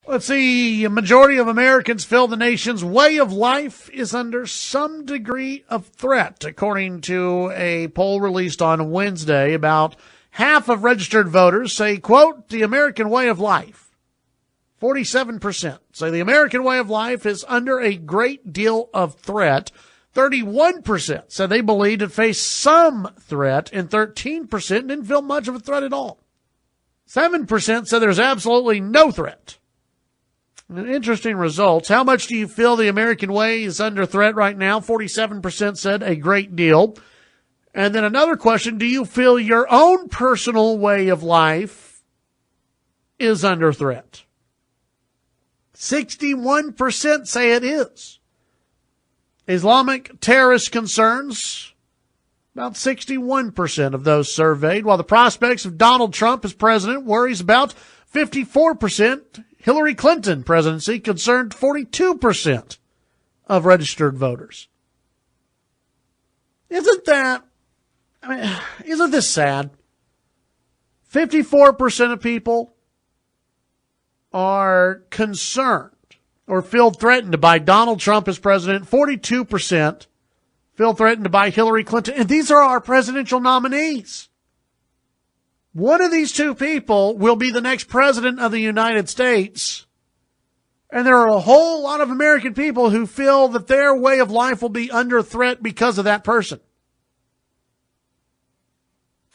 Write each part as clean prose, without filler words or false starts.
Let's see. A majority of Americans feel the nation's way of life is under some degree of threat, according to a poll released on Wednesday. About half of registered voters say, quote, the American way of life. 47% say the American way of life is under a great deal of threat. 31% said they believed it faced some threat, and 13% didn't feel much of a threat at all. 7% said there's absolutely no threat. Interesting results. How much do you feel the American way is under threat right now? 47% said a great deal. And then another question, do you feel your own personal way of life is under threat? 61% say it is. Islamic terrorist concerns, about 61% of those surveyed, while the prospects of Donald Trump as president worries about 54%. Hillary Clinton presidency concerned 42% of registered voters. Isn't this sad? 54% of people are concerned or feel threatened by Donald Trump as president. 42% feel threatened by Hillary Clinton. And these are our presidential nominees. One of these two people will be the next president of the United States. And there are a whole lot of American people who feel that their way of life will be under threat because of that person.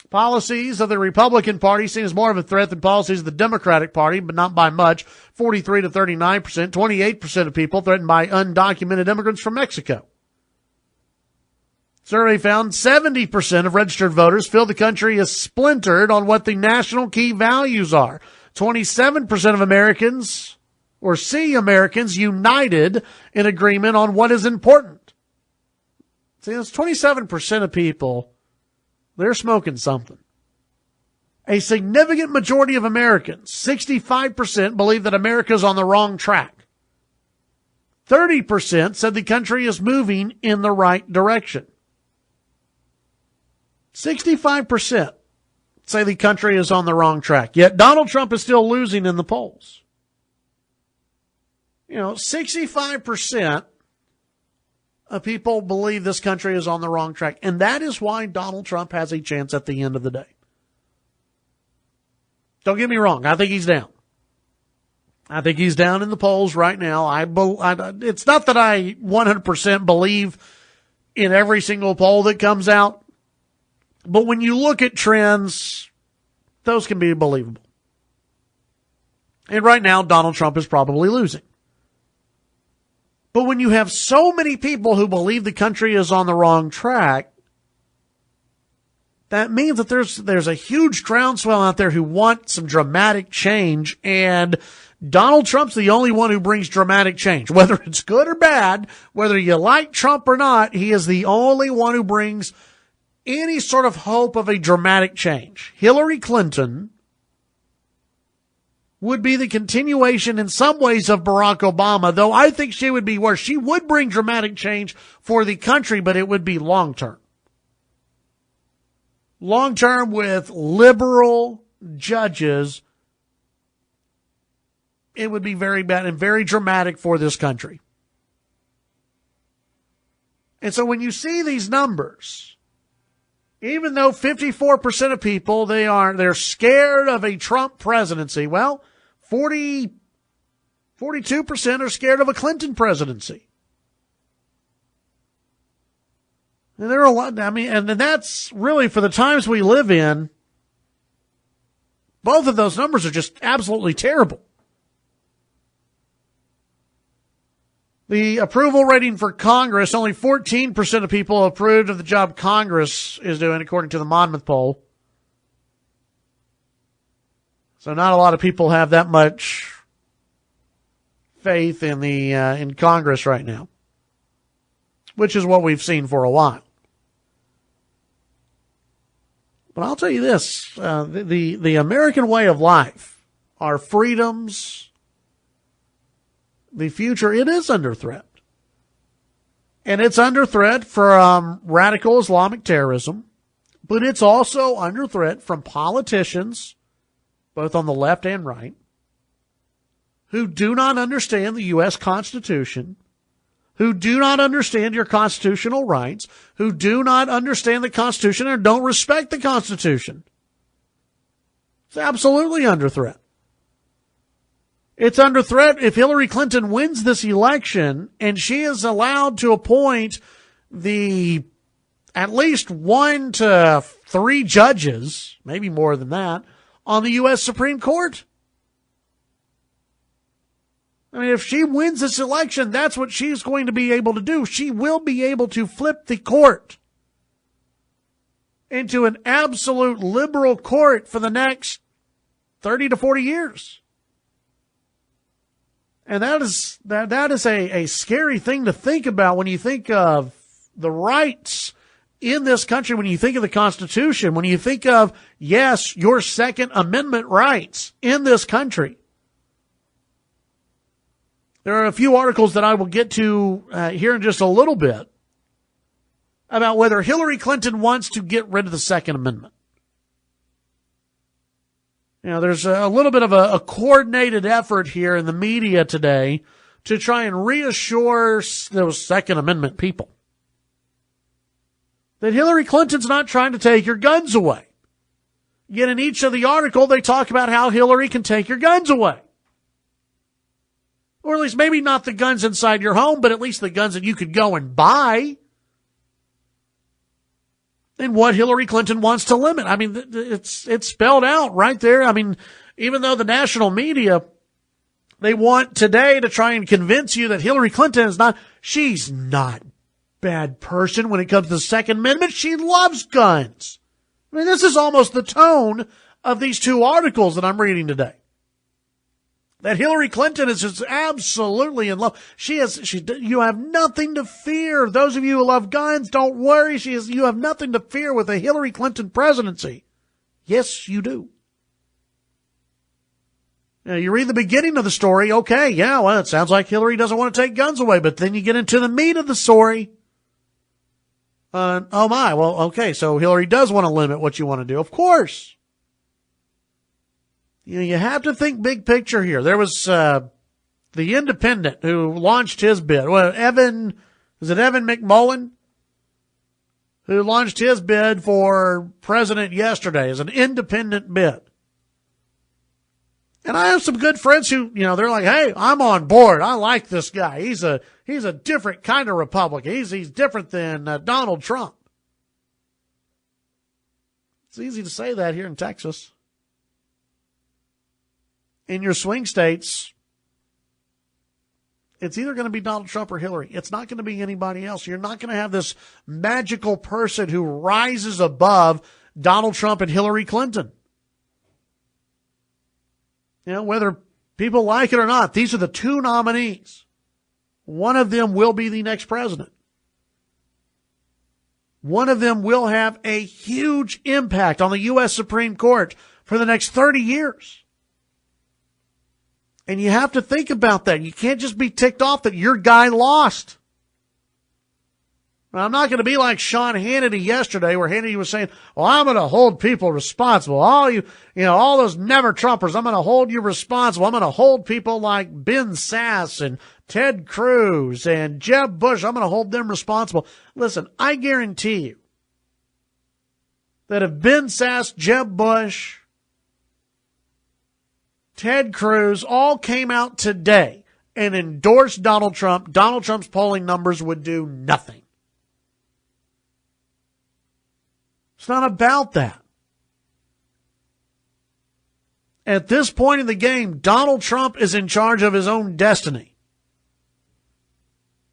Policies of the Republican Party seen as more of a threat than policies of the Democratic Party, but not by much. 43 to 39%. 28% of people threatened by undocumented immigrants from Mexico. Survey found 70% of registered voters feel the country is splintered on what the national key values are. 27% of Americans or see Americans united in agreement on what is important. See, that's 27% of people, they're smoking something. A significant majority of Americans, 65%, believe that America is on the wrong track. 30% said the country is moving in the right direction. 65% say the country is on the wrong track. Yet Donald Trump is still losing in the polls. 65% of people believe this country is on the wrong track. And that is why Donald Trump has a chance at the end of the day. Don't get me wrong. I think he's down. I think he's down in the polls right now. It's not that I 100% believe in every single poll that comes out. But when you look at trends, those can be believable. And right now, Donald Trump is probably losing. But when you have so many people who believe the country is on the wrong track, that means that there's a huge groundswell out there who want some dramatic change, and Donald Trump's the only one who brings dramatic change. Whether it's good or bad, whether you like Trump or not, he is the only one who brings any sort of hope of a dramatic change. Hillary Clinton would be the continuation in some ways of Barack Obama, though I think she would be worse. She would bring dramatic change for the country, but it would be long-term. Long-term with liberal judges, it would be very bad and very dramatic for this country. And so when you see these numbers, even though 54% of people, they're scared of a Trump presidency. Well, 42% are scared of a Clinton presidency. And there are a lot, and that's really for the times we live in. Both of those numbers are just absolutely terrible. The approval rating for Congress, only 14% of people approved of the job Congress is doing, according to the Monmouth poll. So not a lot of people have that much faith in Congress right now, which is what we've seen for a while. But I'll tell you this, the American way of life, our freedoms, the future, it is under threat. And it's under threat from radical Islamic terrorism, but it's also under threat from politicians, both on the left and right, who do not understand the U.S. Constitution, who do not understand your constitutional rights, who do not understand the Constitution or don't respect the Constitution. It's absolutely under threat. It's under threat if Hillary Clinton wins this election and she is allowed to appoint the at least 1 to 3 judges, maybe more than that, on the U.S. Supreme Court. I mean, if she wins this election, that's what she's going to be able to do. She will be able to flip the court into an absolute liberal court for the next 30 to 40 years. And that is a scary thing to think about when you think of the rights in this country, when you think of the Constitution, when you think of, yes, your Second Amendment rights in this country. There are a few articles that I will get to here in just a little bit about whether Hillary Clinton wants to get rid of the Second Amendment. You know, there's a little bit of a coordinated effort here in the media today to try and reassure those Second Amendment people that Hillary Clinton's not trying to take your guns away. Yet in each of the article, they talk about how Hillary can take your guns away. Or at least maybe not the guns inside your home, but at least the guns that you could go and buy. And what Hillary Clinton wants to limit. I mean, it's spelled out right there. I mean, even though the national media, they want today to try and convince you that Hillary Clinton she's not a bad person when it comes to the Second Amendment. She loves guns. I mean, this is almost the tone of these 2 articles that I'm reading today. That Hillary Clinton is just absolutely in love. You have nothing to fear. Those of you who love guns, don't worry. You have nothing to fear with a Hillary Clinton presidency. Yes, you do. Now, you read the beginning of the story. Okay, yeah, well, it sounds like Hillary doesn't want to take guns away, but then you get into the meat of the story. Oh my, well, okay, so Hillary does want to limit what you want to do. Of course. You have to think big picture here. There was the Independent who launched his bid. Well, Evan McMullen, who launched his bid for president yesterday as an independent bid. And I have some good friends who, they're like, hey, I'm on board. I like this guy. He's a different kind of Republican. He's different than Donald Trump. It's easy to say that here in Texas. In your swing states, it's either going to be Donald Trump or Hillary. It's not going to be anybody else. You're not going to have this magical person who rises above Donald Trump and Hillary Clinton. Whether people like it or not, these are the 2 nominees. One of them will be the next president. One of them will have a huge impact on the U.S. Supreme Court for the next 30 years. And you have to think about that. You can't just be ticked off that your guy lost. Now, I'm not going to be like Sean Hannity yesterday, where Hannity was saying, well, I'm going to hold people responsible. All those never Trumpers, I'm going to hold you responsible. I'm going to hold people like Ben Sasse and Ted Cruz and Jeb Bush. I'm going to hold them responsible. Listen, I guarantee you that if Ben Sasse, Jeb Bush, Ted Cruz all came out today and endorsed Donald Trump, Donald Trump's polling numbers would do nothing. It's not about that. At this point in the game, Donald Trump is in charge of his own destiny.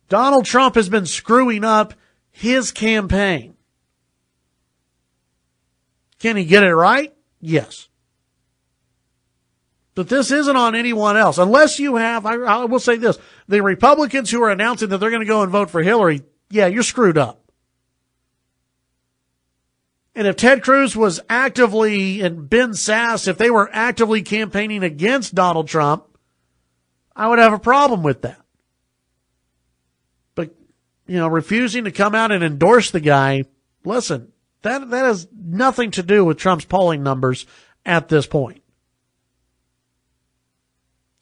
Donald Trump has been screwing up his campaign. Can he get it right? Yes. But this isn't on anyone else. Unless you have, I will say this, the Republicans who are announcing that they're going to go and vote for Hillary, yeah, you're screwed up. And if Ted Cruz was actively, and Ben Sasse, if they were actively campaigning against Donald Trump, I would have a problem with that. But, refusing to come out and endorse the guy, listen, that has nothing to do with Trump's polling numbers at this point.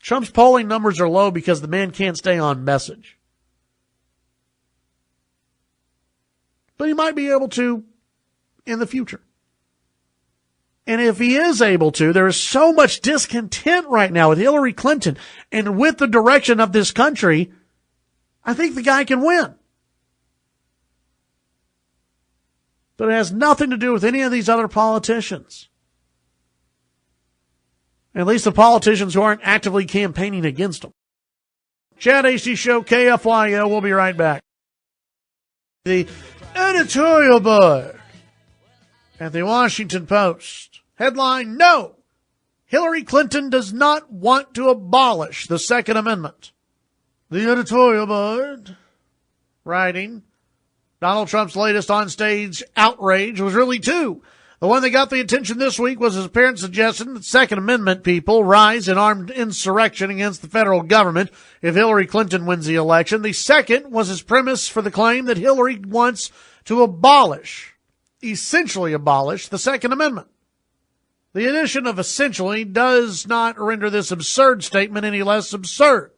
Trump's polling numbers are low because the man can't stay on message. But he might be able to in the future. And if he is able to, there is so much discontent right now with Hillary Clinton and with the direction of this country, I think the guy can win. But it has nothing to do with any of these other politicians. At least the politicians who aren't actively campaigning against him. Chad Hasty Show, KFYO. We'll be right back. The editorial board at the Washington Post. Headline, no, Hillary Clinton does not want to abolish the Second Amendment. The editorial board writing, Donald Trump's latest on-stage outrage was really two. The one that got the attention this week was his apparent suggestion that Second Amendment people rise in armed insurrection against the federal government if Hillary Clinton wins the election. The second was his premise for the claim that Hillary wants to essentially abolish the Second Amendment. The addition of essentially does not render this absurd statement any less absurd.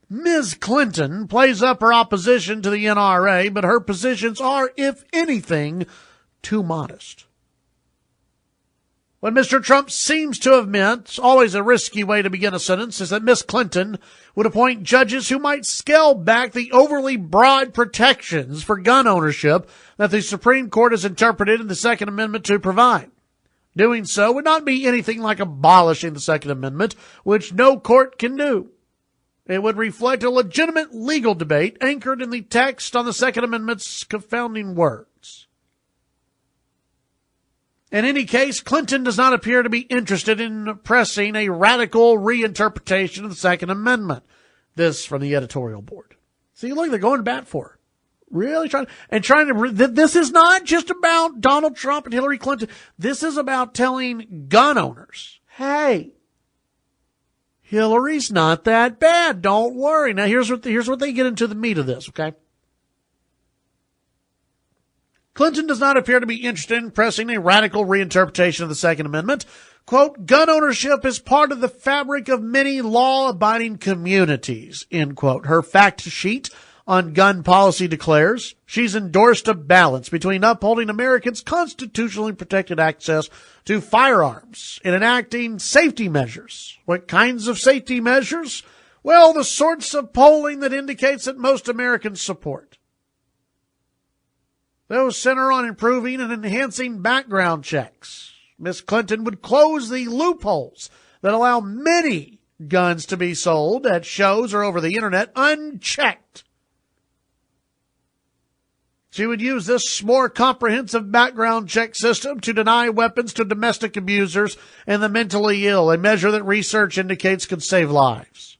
Ms. Clinton plays up her opposition to the NRA, but her positions are, if anything, too modest. What Mr. Trump seems to have meant, always a risky way to begin a sentence, is that Ms. Clinton would appoint judges who might scale back the overly broad protections for gun ownership that the Supreme Court has interpreted in the Second Amendment to provide. Doing so would not be anything like abolishing the Second Amendment, which no court can do. It would reflect a legitimate legal debate anchored in the text on the Second Amendment's confounding words. In any case, Clinton does not appear to be interested in pressing a radical reinterpretation of the Second Amendment. This from the editorial board. See, look, they're going to bat for her. Really trying to, this is not just about Donald Trump and Hillary Clinton. This is about telling gun owners, hey, Hillary's not that bad. Don't worry. Now, here's what they get into the meat of this, okay? Clinton does not appear to be interested in pressing a radical reinterpretation of the Second Amendment. Quote, gun ownership is part of the fabric of many law-abiding communities, end quote. Her fact sheet on gun policy declares she's endorsed a balance between upholding Americans' constitutionally protected access to firearms and enacting safety measures. What kinds of safety measures? Well, the sorts of polling that indicates that most Americans support. Those center on improving and enhancing background checks. Ms. Clinton would close the loopholes that allow many guns to be sold at shows or over the internet unchecked. She would use this more comprehensive background check system to deny weapons to domestic abusers and the mentally ill, a measure that research indicates could save lives.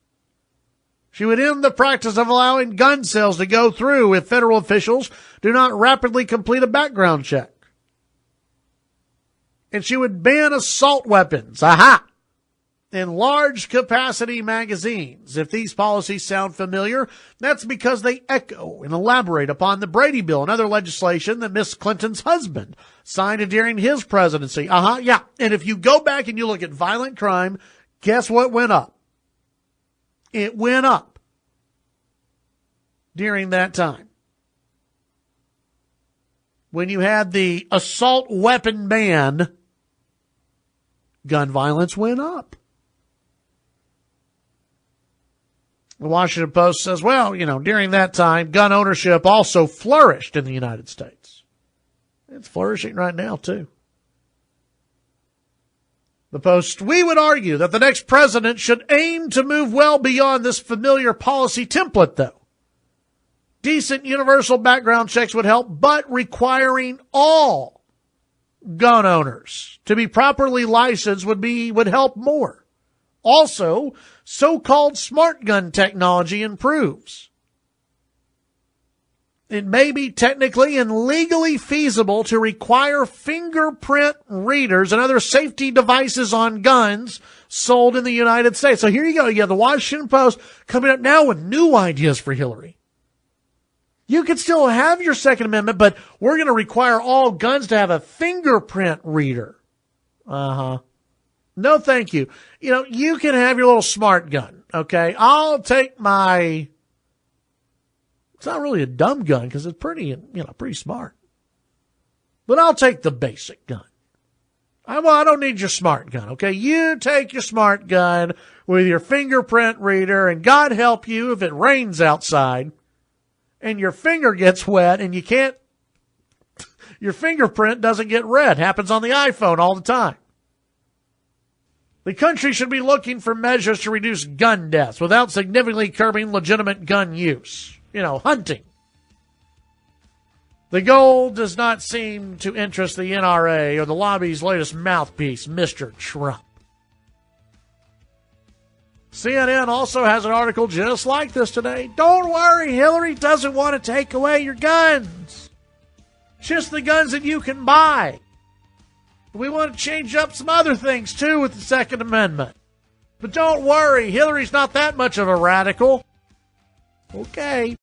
She would end the practice of allowing gun sales to go through if federal officials do not rapidly complete a background check. And she would ban assault weapons. Aha! In large capacity magazines. If these policies sound familiar, that's because they echo and elaborate upon the Brady Bill and other legislation that Miss Clinton's husband signed during his presidency. Yeah. And if you go back and you look at violent crime, guess what went up? It went up during that time. When you had the assault weapon ban, gun violence went up. The Washington Post says, well, during that time, gun ownership also flourished in the United States. It's flourishing right now, too. The Post, we would argue that the next president should aim to move well beyond this familiar policy template, though. Decent universal background checks would help, but requiring all gun owners to be properly licensed would help more. Also, so-called smart gun technology improves. It may be technically and legally feasible to require fingerprint readers and other safety devices on guns sold in the United States. So here you go. You have the Washington Post coming up now with new ideas for Hillary. You can still have your Second Amendment, but we're going to require all guns to have a fingerprint reader. No, thank you. You know, you can have your little smart gun, okay? I'll take my, it's not really a dumb gun because it's pretty smart. But I'll take the basic gun. I don't need your smart gun, okay? You take your smart gun with your fingerprint reader, and God help you if it rains outside and your finger gets wet and you can't, your fingerprint doesn't get read. Happens on the iPhone all the time. The country should be looking for measures to reduce gun deaths without significantly curbing legitimate gun use. You know, hunting. The goal does not seem to interest the NRA or the lobby's latest mouthpiece, Mr. Trump. CNN also has an article just like this today. Don't worry, Hillary doesn't want to take away your guns. Just the guns that you can buy. We want to change up some other things, too, with the Second Amendment. But don't worry, Hillary's not that much of a radical. Okay.